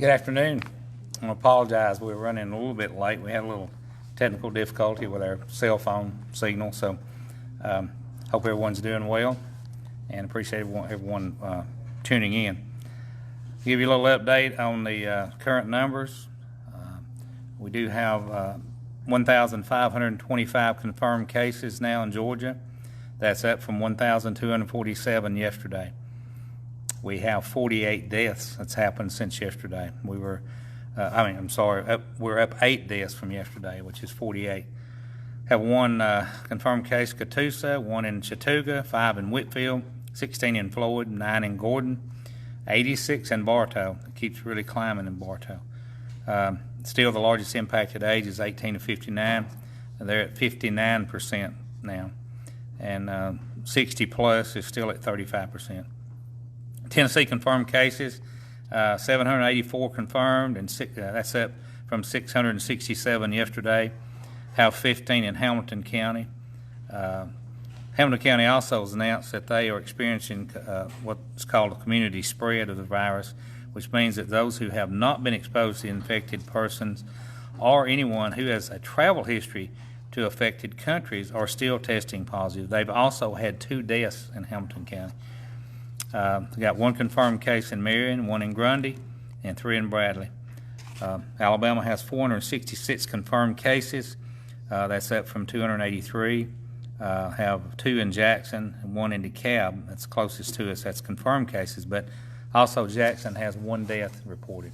Good afternoon. I apologize. We were running a little bit late. We had a little technical difficulty with our cell phone signal, so hope everyone's doing well and appreciate everyone tuning in. To give you a little update on the current numbers, we do have 1,525 confirmed cases now in Georgia. That's up from 1,247 yesterday. We have 48 deaths that's happened since yesterday. We're up 8 deaths from yesterday, which is 48. Have one confirmed case Catoosa, 1 in Chattooga, 5 in Whitfield, 16 in Floyd, 9 in Gordon, 86 in Bartow. It keeps really climbing in Bartow. Still the largest impacted age is 18 to 59. They're at 59% now. And 60 plus is still at 35%. Tennessee confirmed cases, 784 confirmed, and that's up from 667 yesterday. Have 15 in Hamilton County. Hamilton County also has announced that they are experiencing what's called a community spread of the virus, which means that those who have not been exposed to infected persons or anyone who has a travel history to affected countries are still testing positive. They've also had 2 deaths in Hamilton County. We got 1 confirmed case in Marion, 1 in Grundy, and 3 in Bradley. Alabama has 466 confirmed cases. That's up from 283. Have 2 in Jackson and 1 in DeKalb. That's closest to us. That's confirmed cases, but also Jackson has 1 death reported.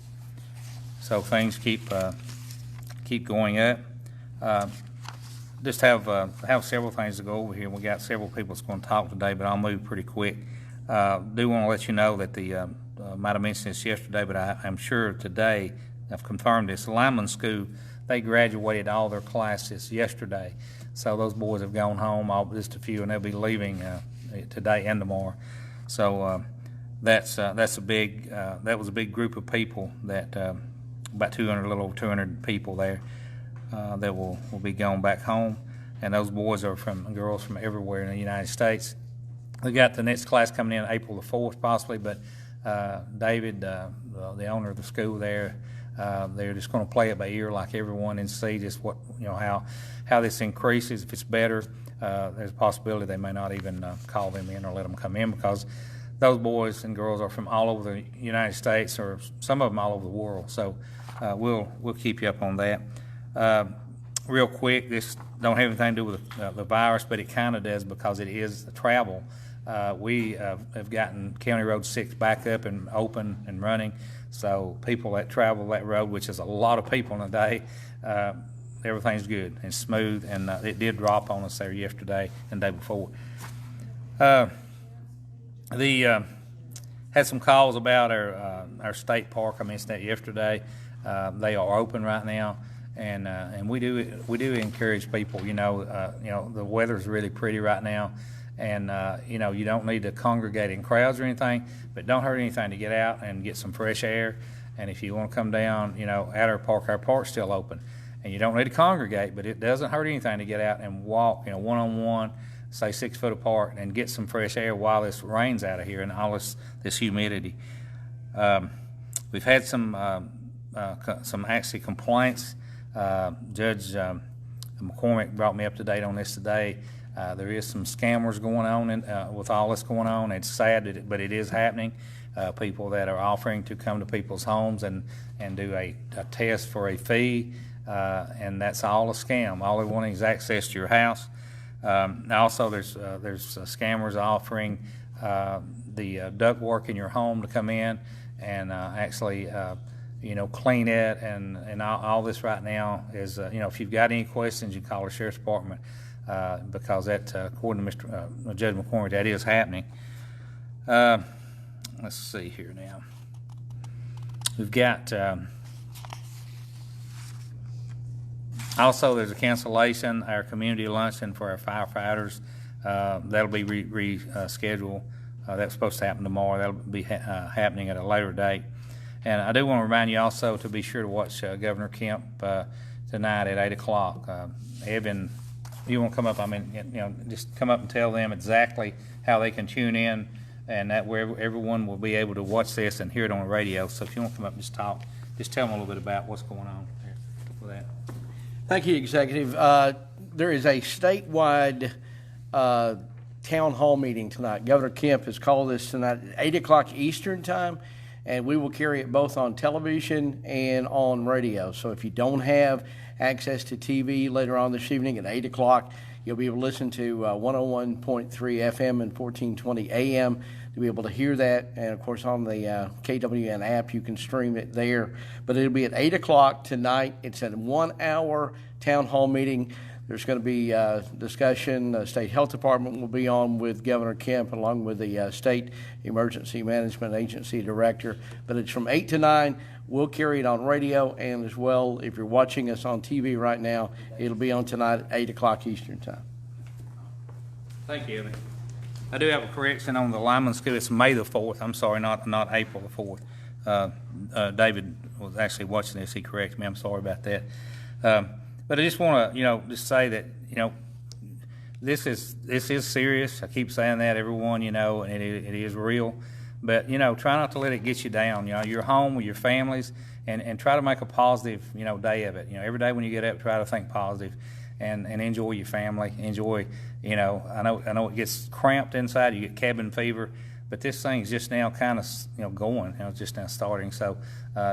So things keep going up. Just have several things to go over here. We got several people that's going to talk today, but I'll move pretty quick. Do want to let you know that the might have mentioned this yesterday, but I'm sure today I've confirmed this. Lyman School, they graduated all their classes yesterday, so those boys have gone home, just a few, and they'll be leaving today and tomorrow. So that's a big that was a big group of people that about 200, a little over 200 people there that will be going back home, and those boys are girls from everywhere in the United States. We got the next class coming in April the 4th possibly, but David, the owner of the school there, they're just going to play it by ear like everyone and see just what, how this increases. If it's better, there's a possibility they may not even call them in or let them come in, because those boys and girls are from all over the United States, or some of them all over the world. So we'll keep you up on that. Real quick, this don't have anything to do with the virus, but it kind of does, because it is the travel. We have gotten County Road 6 back up and open and running, so people that travel that road, which is a lot of people in a day, everything's good and smooth, and it did drop on us there yesterday and the day before. Had some calls about our state park. I mentioned that yesterday. They are open right now. And we do encourage people. The weather's really pretty right now, and you don't need to congregate in crowds or anything, but don't hurt anything to get out and get some fresh air. And if you want to come down, at our park's still open, and you don't need to congregate, but it doesn't hurt anything to get out and walk, one-on-one, say 6 foot apart, and get some fresh air while this rain's out of here and all this humidity. We've had some actually complaints. Judge McCormick brought me up to date on this today. There is some scammers going on with all this going on. It's sad, but it is happening. People that are offering to come to people's homes and do a test for a fee, and that's all a scam. All they want is access to your house. Also, there's scammers offering the ductwork in your home to come in and actually clean it, and all this right now is, if you've got any questions, you call the Sheriff's Department, because that, according to Judge McCormick, that is happening. Let's see here now. We've got, also there's a cancellation, our community luncheon for our firefighters. That'll be rescheduled. That's supposed to happen tomorrow. That'll be happening at a later date. And I do want to remind you also to be sure to watch Governor Kemp tonight at 8 o'clock. Evan, you want to come up? Just come up and tell them exactly how they can tune in, and that way everyone will be able to watch this and hear it on the radio. So if you want to come up and just talk just tell them a little bit about what's going on there with that. Thank you, Executive. There is a statewide town hall meeting tonight. Governor Kemp has called this tonight at 8 o'clock Eastern time, and we will carry it both on television and on radio. So if you don't have access to TV later on this evening at 8 o'clock, you'll be able to listen to 101.3 FM and 1420 AM to be able to hear that. And, of course, on the KWN app, you can stream it there. But it'll be at 8 o'clock tonight. It's a 1 hour town hall meeting. There's going to be discussion. The State Health Department will be on with Governor Kemp along with the State Emergency Management Agency Director. But it's from 8 to 9. We'll carry it on radio, and as well, if you're watching us on TV right now, it'll be on tonight at 8 o'clock Eastern time. Thank you, Evan. I do have a correction on the Lyman School. It's May the 4th. I'm sorry, not April the 4th. David was actually watching this. He corrected me. I'm sorry about that. But I just want to, just say that, this is serious. I keep saying that, everyone, and it is real. But, try not to let it get you down. You're home with your families, and try to make a positive, day of it. Every day when you get up, try to think positive and enjoy your family. Enjoy, I know it gets cramped inside. You get cabin fever. But this thing's just now kind of, going. It's just now starting. So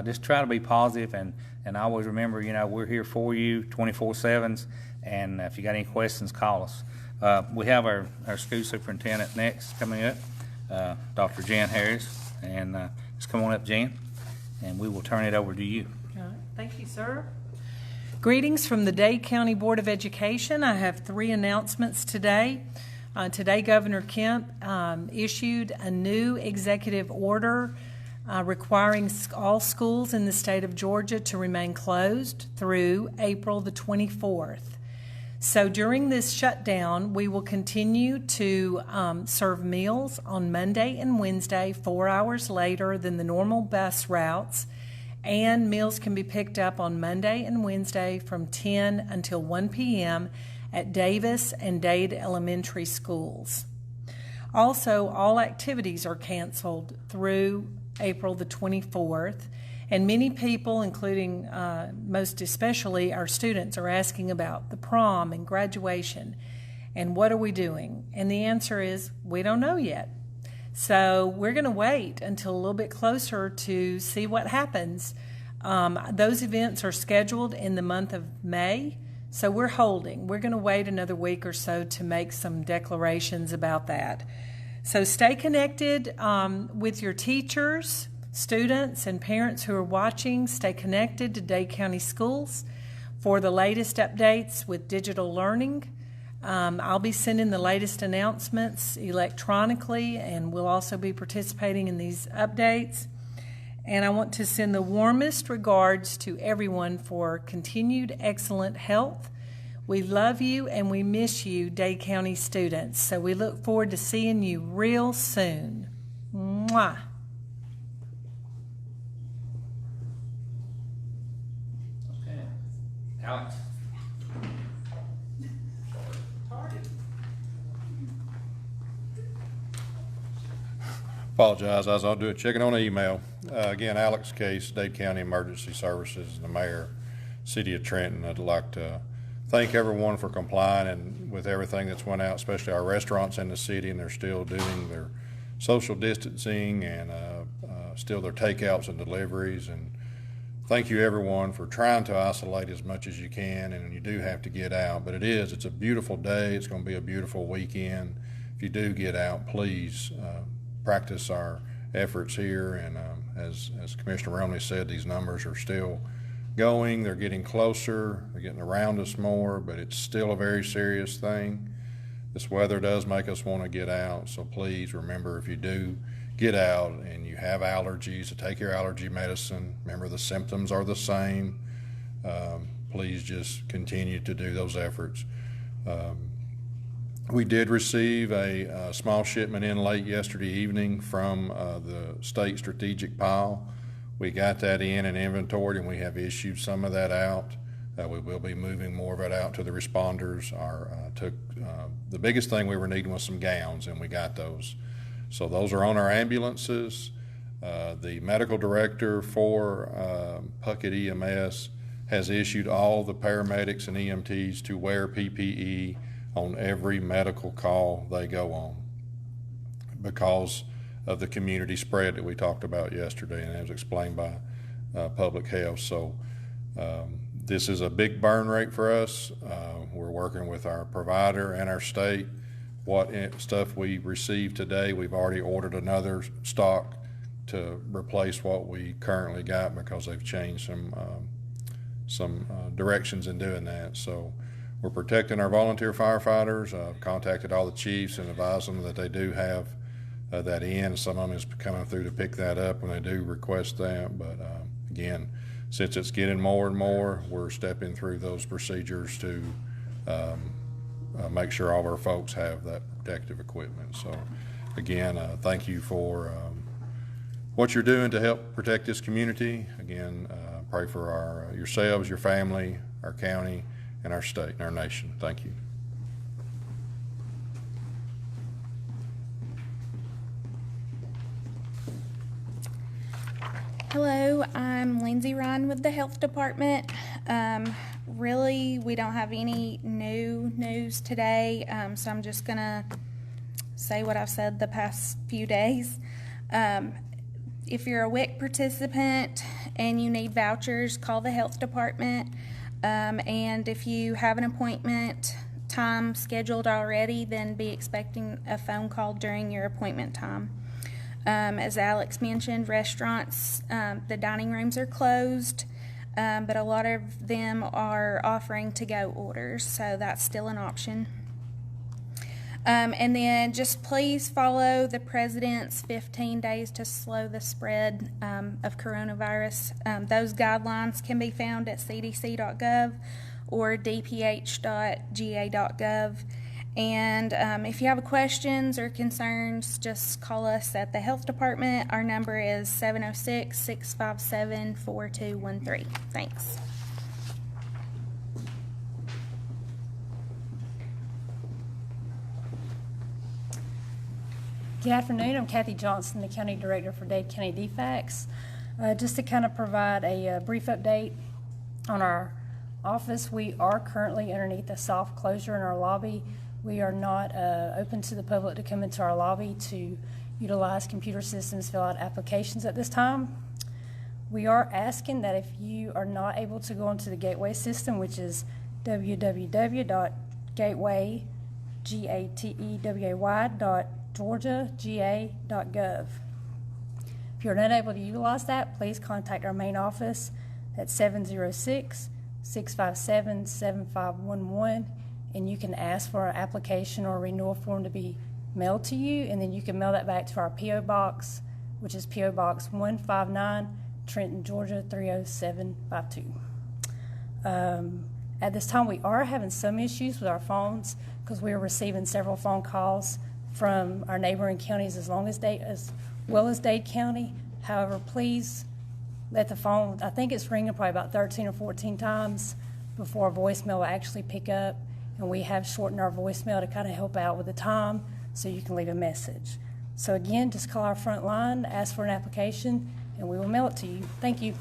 just try to be positive, and always remember, we're here for you 24/7s. And if you got any questions, call us. We have our school superintendent next coming up, Dr. Jan Harris. And just come on up, Jan, and we will turn it over to you. All right. Thank you, sir. Greetings from the Dade County Board of Education. I have 3 announcements today. Today, Governor Kemp issued a new executive order requiring all schools in the state of Georgia to remain closed through April the 24th. So during this shutdown, we will continue to serve meals on Monday and Wednesday 4 hours later than the normal bus routes, and meals can be picked up on Monday and Wednesday from 10 until 1 p.m. at Davis and Dade elementary schools. Also, all activities are canceled through April the 24th, and many people, including most especially our students, are asking about the prom and graduation and what are we doing? And the answer is we don't know yet. So we're going to wait until a little bit closer to see what happens. Those events are scheduled in the month of May. So we're holding. We're going to wait another week or so to make some declarations about that. So stay connected with your teachers, students, and parents who are watching. Stay connected to Dade County Schools for the latest updates with digital learning. I'll be sending the latest announcements electronically, and we'll also be participating in these updates. And I want to send the warmest regards to everyone for continued excellent health. We love you and we miss you, Dade County students. So we look forward to seeing you real soon. Mwah. Okay. Alex. Apologize, as I'll do it, checking on email. Again, Alex Case, Dade County Emergency Services, the mayor, city of Trenton. I'd like to thank everyone for complying and with everything that's went out, especially our restaurants in the city, and they're still doing their social distancing and still their takeouts and deliveries. And thank you everyone for trying to isolate as much as you can, and you do have to get out, but it's a beautiful day. It's going to be a beautiful weekend. If you do get out, please practice our efforts here, and as Commissioner Romney said, these numbers are still going. They're getting closer. They're getting around us more, but it's still a very serious thing. This weather does make us want to get out, so please remember, if you do get out and you have allergies, to take your allergy medicine. Remember, the symptoms are the same. Please just continue to do those efforts. We did receive a small shipment in late yesterday evening from the state strategic pile. We got that in and inventoried, and we have issued some of that out. We will be moving more of it out to the responders. The biggest thing we were needing was some gowns, and we got those. So those are on our ambulances. The medical director for Puckett EMS has issued all the paramedics and EMTs to wear PPE on every medical call they go on because of the community spread that we talked about yesterday and as explained by public health. So this is a big burn rate for us. We're working with our provider and our state. What stuff we received today, we've already ordered another stock to replace what we currently got because they've changed some directions in doing that. So we're protecting our volunteer firefighters. I've contacted all the chiefs and advised them that they do have that in. Some of them is coming through to pick that up when they do request that. But again, since it's getting more and more, we're stepping through those procedures to make sure all of our folks have that protective equipment. So again, thank you for what you're doing to help protect this community. Again, pray for yourselves, your family, our county, and our state and our nation. Thank you. Hello, I'm Lindsay Ryan with the Health Department. Really, we don't have any new news today, so I'm just going to say what I've said the past few days. If you're a WIC participant and you need vouchers, call the Health Department. And if you have an appointment time scheduled already, then be expecting a phone call during your appointment time. As Alex mentioned, restaurants, the dining rooms are closed, but a lot of them are offering to-go orders, so that's still an option. And then just please follow the President's 15 days to slow the spread of coronavirus. Those guidelines can be found at cdc.gov or dph.ga.gov. And if you have questions or concerns, just call us at the Health Department. Our number is 706-657-4213. Thanks. Good afternoon. I'm Kathy Johnson, the County Director for Dade County DFACS. Just to kind of provide a brief update on our office, we are currently underneath a soft closure in our lobby. We are not open to the public to come into our lobby to utilize computer systems, fill out applications at this time. We are asking that if you are not able to go into the gateway system, which is www.gateway.georgia.ga.gov. If you're not able to utilize that, please contact our main office at 706-657-7511, and you can ask for an application or a renewal form to be mailed to you, and then you can mail that back to our P.O. Box, which is P.O. Box 159, Trenton, Georgia 30752. At this time, we are having some issues with our phones because we are receiving several phone calls from our neighboring counties as well as Dade County. However, please let the phone, I think it's ringing probably about 13 or 14 times before a voicemail will actually pick up, and we have shortened our voicemail to kind of help out with the time so you can leave a message. So again, just call our front line, ask for an application, and we will mail it to you. Thank you.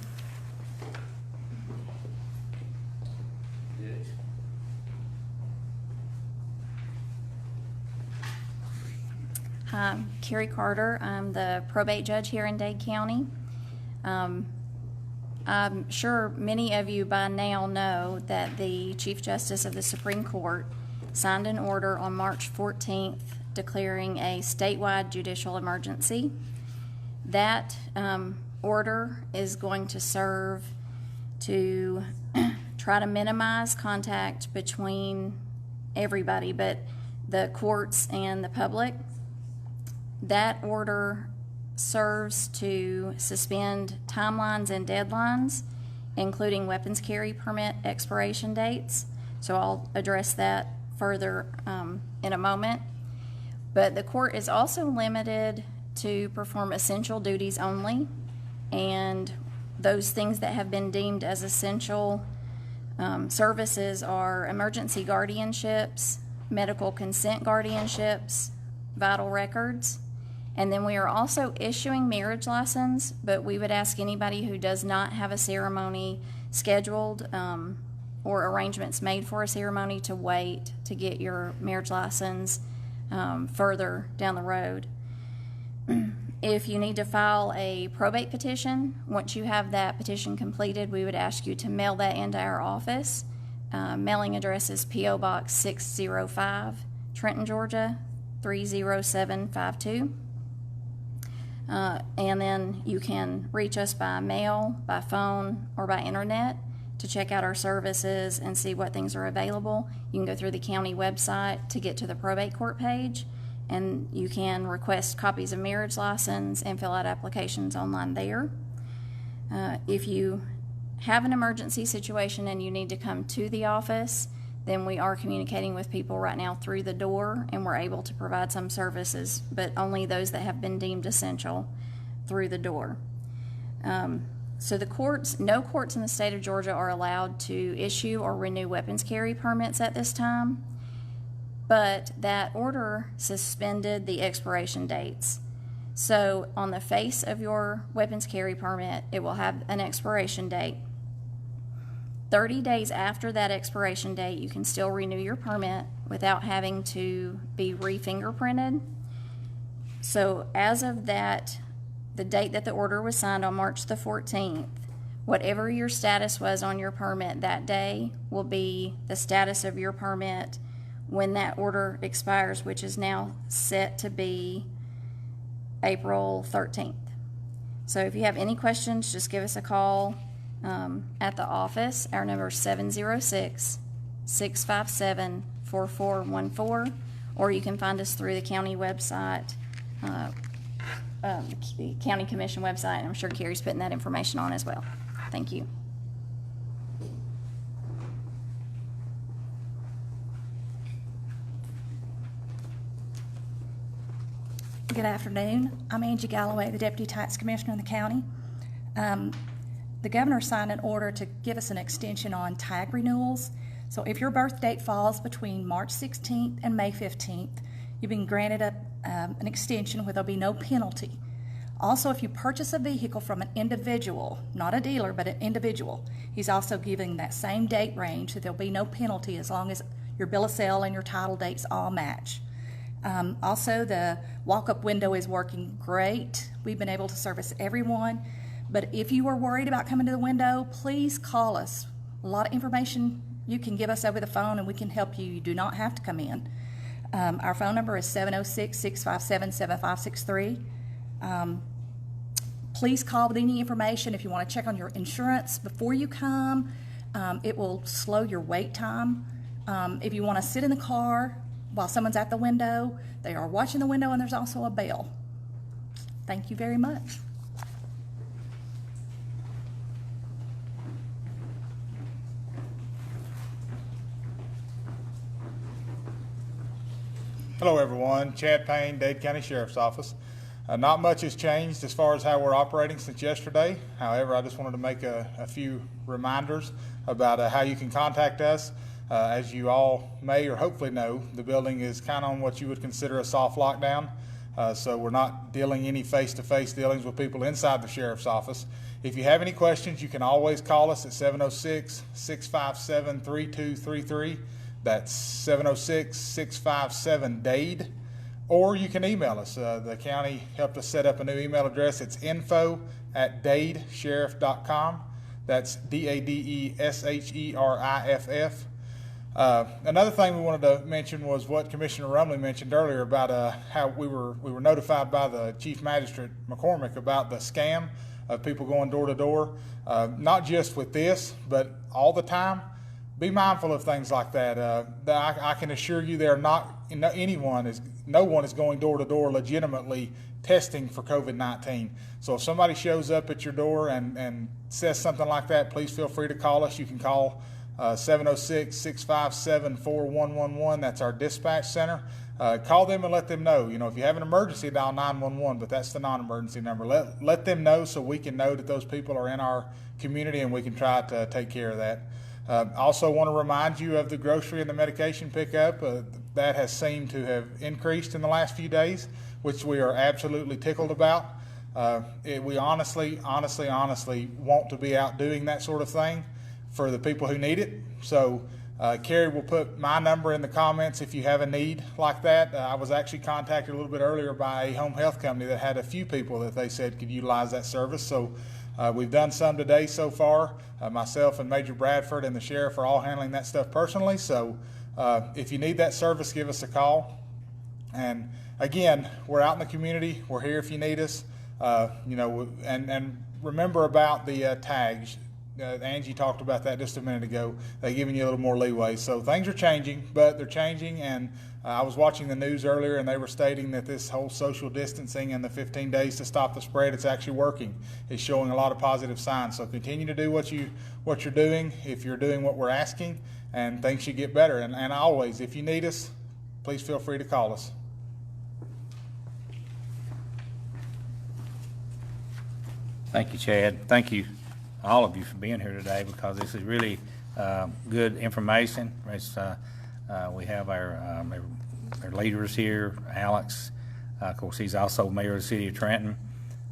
Hi, Carrie Carter. I'm the probate judge here in Dade County. I'm sure many of you by now know that the Chief Justice of the Supreme Court signed an order on March 14th declaring a statewide judicial emergency. That order is going to serve to try to minimize contact between everybody, but the courts and the public. That order serves to suspend timelines and deadlines, including weapons carry permit expiration dates. So I'll address that further in a moment. But the court is also limited to perform essential duties only, and those things that have been deemed as essential services are emergency guardianships, medical consent guardianships, vital records, And then we are also issuing marriage license, but we would ask anybody who does not have a ceremony scheduled or arrangements made for a ceremony to wait to get your marriage license further down the road. If you need to file a probate petition, once you have that petition completed, we would ask you to mail that into our office. Mailing address is P.O. Box 605, Trenton, Georgia 30752. And then you can reach us by mail, by phone, or by internet to check out our services and see what things are available. You can go through the county website to get to the probate court page, and you can request copies of marriage license and fill out applications online there. If you have an emergency situation and you need to come to the office, then we are communicating with people right now through the door, and we're able to provide some services, but only those that have been deemed essential through the door. So the courts, no courts in the state of Georgia are allowed to issue or renew weapons carry permits at this time, but that order suspended the expiration dates. So on the face of your weapons carry permit, it will have an expiration date. 30 days after that expiration date, you can still renew your permit without having to be re-fingerprinted. So as of that, the date that the order was signed on March the 14th, whatever your status was on your permit that day will be the status of your permit when that order expires, which is now set to be April 13th. So if you have any questions, just give us a call at the office. Our number is 706-657-4414, or you can find us through the county website, the county commission website, and I'm sure Carrie's putting that information on as well. Thank you. Good afternoon. I'm Angie Galloway, the Deputy Tax Commissioner in the county. The governor signed an order to give us an extension on tag renewals. So if your birth date falls between March 16th and May 15th, you've been granted an extension where there'll be no penalty. Also, if you purchase a vehicle from an individual, not a dealer, but an individual, he's also giving that same date range, so there'll be no penalty as long as your bill of sale and your title dates all match. Also, the walk-up window is working great. We've been able to service everyone. But if you are worried about coming to the window, please call us. A lot of information you can give us over the phone, and we can help you. You do not have to come in. Our phone number is 706-657-7563. Please call with any information if you want to check on your insurance before you come. It will slow your wait time. If you want to sit in the car while someone's at the window, they are watching the window, and there's also a bell. Thank you very much. Hello everyone, Chad Payne, Dade County Sheriff's Office. Not much has changed as far as how we're operating since yesterday. However, I just wanted to make a few reminders about how you can contact us. As you all may or hopefully know, the building is kind of on what you would consider a soft lockdown. So we're not dealing any face-to-face dealings with people inside the Sheriff's Office. If you have any questions, you can always call us at 706-657-3233. That's 706-657-DADE. Or you can email us. The county helped us set up a new email address. It's info@dadesheriff.com. That's DADESHERIFF. Another thing we wanted to mention was what Commissioner Rumley mentioned earlier about how we were notified by the Chief Magistrate McCormick about the scam of people going door to door. Not just with this, but all the time. Be mindful of things like that. I can assure you no one is going door to door legitimately testing for COVID-19. So if somebody shows up at your door and says something like that, please feel free to call us. You can call 706-657-4111. That's our dispatch center. Call them and let them know. You know, if you have an emergency, dial 911, but that's the non-emergency number. Let them know so we can know that those people are in our community and we can try to take care of that. Also want to remind you of the grocery and the medication pickup. That has seemed to have increased in the last few days, which we are absolutely tickled about. We honestly want to be out doing that sort of thing for the people who need it. So Carrie will put my number in the comments if you have a need like that. I was actually contacted a little bit earlier by a home health company that had a few people that they said could utilize that service. So we've done some today so far. Myself and Major Bradford and the sheriff are all handling that stuff personally. So if you need that service, give us a call. And again, we're out in the community. We're here if you need us. And remember about the tags. Angie talked about that just a minute ago. They're giving you a little more leeway. So things are changing, but they're changing. And I was watching the news earlier, and they were stating that this whole social distancing and the 15 days to stop the spread, it's actually working. It's showing a lot of positive signs. So continue to do what you're doing if you're doing what we're asking, and things should get better. And always, if you need us, please feel free to call us. Thank you, Chad. Thank you, all of you, for being here today, because this is really good information. We have our leaders here. Alex, of course, he's also mayor of the city of Trenton.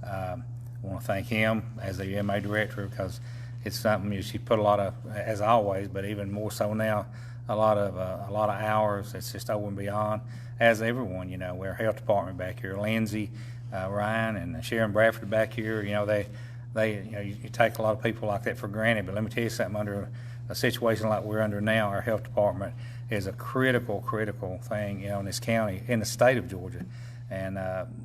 I want to thank him as the MA director, because it's something she put a lot of, as always, but even more so now, a lot of hours. It's just over and beyond. As everyone, our health department back here, Lindsay, Ryan, and Sharon Bradford back here. You take a lot of people like that for granted. But let me tell you something. Under a situation like we're under now, our health department is a critical thing, in this county, in the state of Georgia. And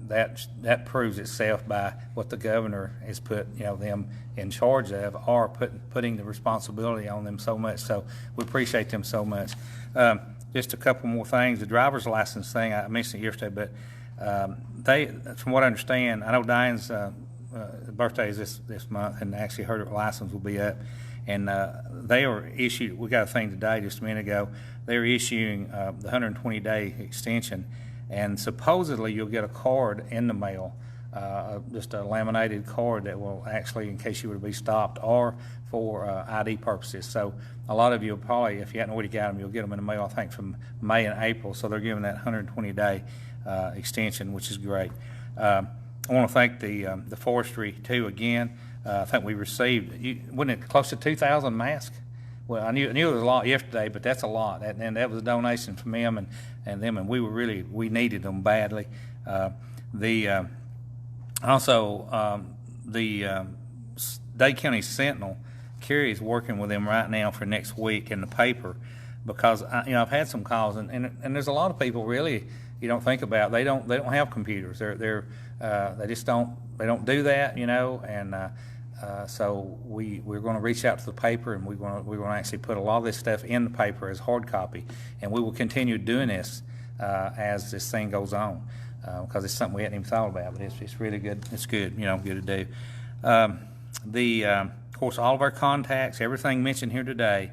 that proves itself by what the governor has put, them in charge of, or putting the responsibility on them so much. So we appreciate them so much. Just a couple more things. The driver's license thing, I mentioned it yesterday, but from what I understand, I know Diane's birthday is this month, and actually her license will be up. And they are issued, we got a thing today just a minute ago, they're issuing the 120-day extension, and supposedly you'll get a card in the mail, just a laminated card that will actually, in case you were to be stopped, or for ID purposes. So a lot of you will probably, if you hadn't already got them, you'll get them in the mail, I think, from May and April. So they're giving that 120-day extension, which is great. I want to thank the forestry too again. I think we received, wasn't it close to 2,000 masks? Well, I knew there was a lot yesterday, but that's a lot, and that was a donation from them and them, and we needed them badly. The Dade County Sentinel, Carrie is working with them right now for next week in the paper, because I've had some calls, and there's a lot of people really you don't think about. They don't have computers. They just don't do that, and. So we're going to reach out to the paper, and we're going to actually put a lot of this stuff in the paper as hard copy, and we will continue doing this as this thing goes on, because it's something we hadn't even thought about, but it's really good. It's good, good to do. Of course, all of our contacts, everything mentioned here today,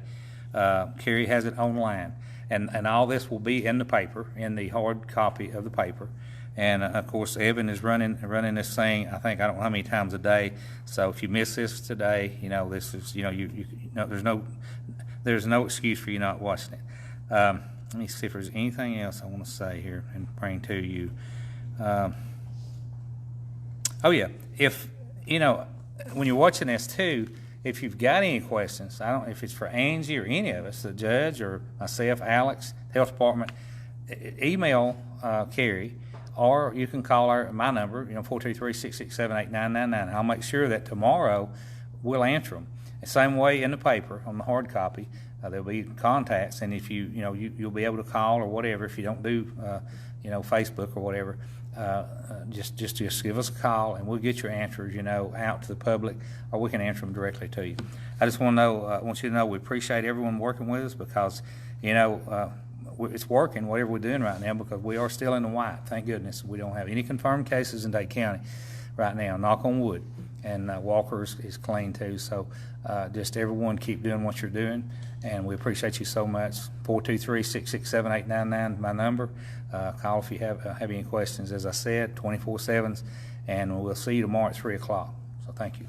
Carrie has it online, and all this will be in the paper, in the hard copy of the paper. And of course, Evan is running this thing. I think I don't know how many times a day. So if you miss this today, this is there's no excuse for you not watching it. Let me see if there's anything else I want to say here and bring to you. Oh yeah, if when you're watching this too, if you've got any questions, I don't know if it's for Angie or any of us, the judge or myself, Alex, health department, email Carrie. Or you can call my number, 423-667-8999. I'll make sure that tomorrow we'll answer them. The same way in the paper on the hard copy, there'll be contacts, and if you'll be able to call or whatever. If you don't do Facebook or whatever, just give us a call, and we'll get your answers out to the public, or we can answer them directly to you. I just want you to know we appreciate everyone working with us, because it's working, whatever we're doing right now, because we are still in the white. Thank goodness. We don't have any confirmed cases in Dade County right now, knock on wood. And Walker is clean too. So just everyone keep doing what you're doing, and we appreciate you so much. 423-667-8999 my number. Call if you have any questions. As I said, 24/7s, and we'll see you tomorrow at 3 o'clock. So thank you.